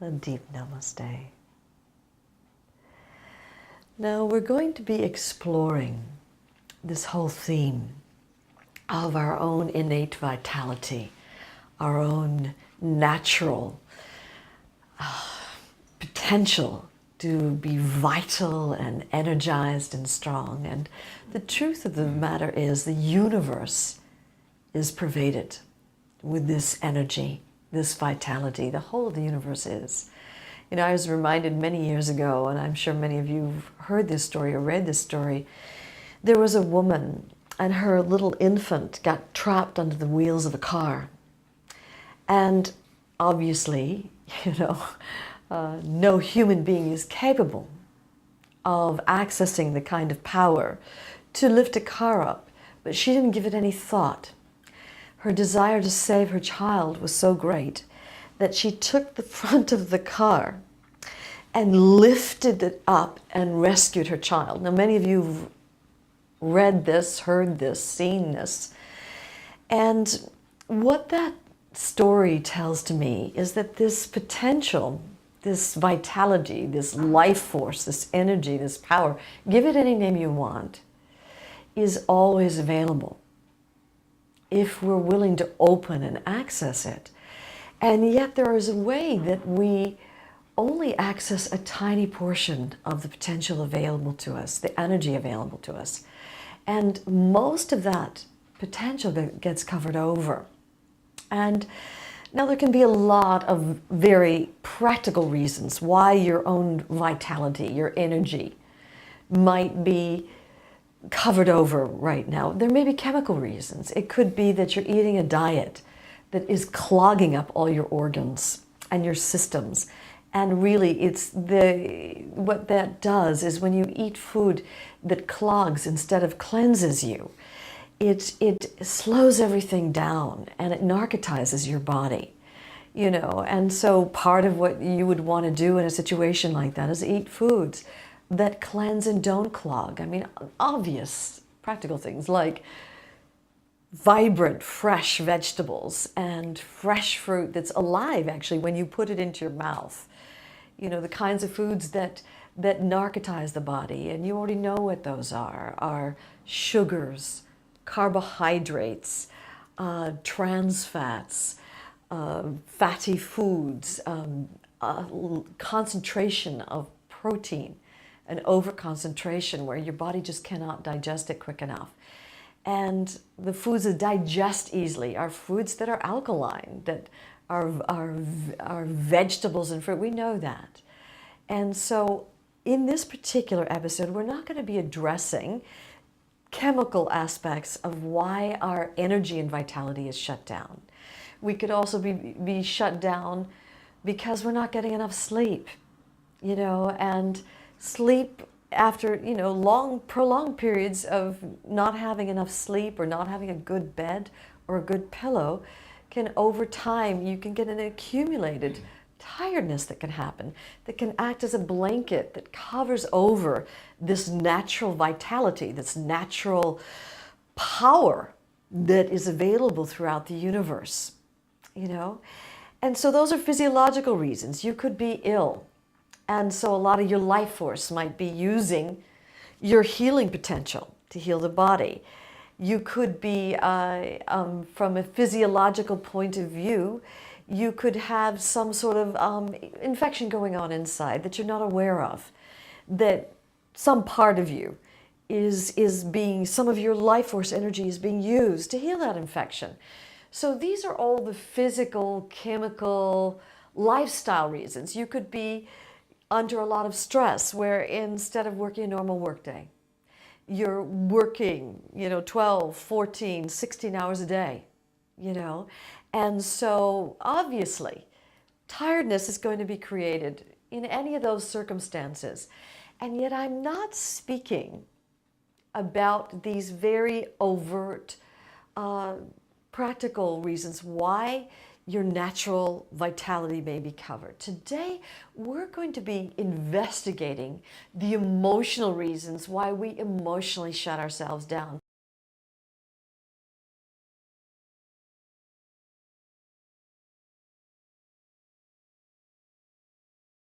A deep namaste. Now we're going to be exploring this whole theme of our own innate vitality, our own natural potential to be vital and energized and strong. And the truth of the matter is the universe is pervaded with this energy, this vitality. The whole of the universe is. You know, I was reminded many years ago, and I'm sure many of you have heard this story or read this story, there was a woman and her little infant got trapped under the wheels of a car. And obviously, no human being is capable of accessing the kind of power to lift a car up, but she didn't give it any thought. Her desire to save her child was so great that she took the front of the car and lifted it up and rescued her child. Now, many of you have read this, heard this, seen this. And what that story tells to me is that this potential, this vitality, this life force, this energy, this power, give it any name you want, is always available if we're willing to open and access it. And yet there is a way that we only access a tiny portion of the potential available to us, the energy available to us. And most of that potential that gets covered over. And now there can be a lot of very practical reasons why your own vitality, your energy might be covered over right now. There may be chemical reasons. It could be that you're eating a diet that is clogging up all your organs and your systems. And really, what that does is when you eat food that clogs instead of cleanses you, it slows everything down and it narcotizes your body, And so part of what you would want to do in a situation like that is eat foods that cleanse and don't clog. I mean, obvious practical things like vibrant, fresh vegetables and fresh fruit that's alive, actually, when you put it into your mouth. The kinds of foods that narcotize the body, and you already know what those are sugars, carbohydrates, trans fats, fatty foods, concentration of protein, an overconcentration where your body just cannot digest it quick enough. And the foods that digest easily are foods that are alkaline, that are vegetables and fruit. We know that. And so in this particular episode, we're not going to be addressing chemical aspects of why our energy and vitality is shut down. We could also be shut down because we're not getting enough sleep, and sleep after, long, prolonged periods of not having enough sleep or not having a good bed or a good pillow can, over time, you can get an accumulated tiredness that can happen, that can act as a blanket that covers over this natural vitality, this natural power that is available throughout the universe, And so those are physiological reasons. You could be ill. And so a lot of your life force might be using your healing potential to heal the body. You could be, from a physiological point of view, you could have some sort of infection going on inside that you're not aware of, that some part of you is being, some of your life force energy is being used to heal that infection. So these are all the physical, chemical, lifestyle reasons. You could be under a lot of stress where instead of working a normal workday, you're working, 12, 14, 16 hours a day, And so obviously tiredness is going to be created in any of those circumstances. And yet I'm not speaking about these very overt, practical reasons why your natural vitality may be covered. Today, we're going to be investigating the emotional reasons why we emotionally shut ourselves down.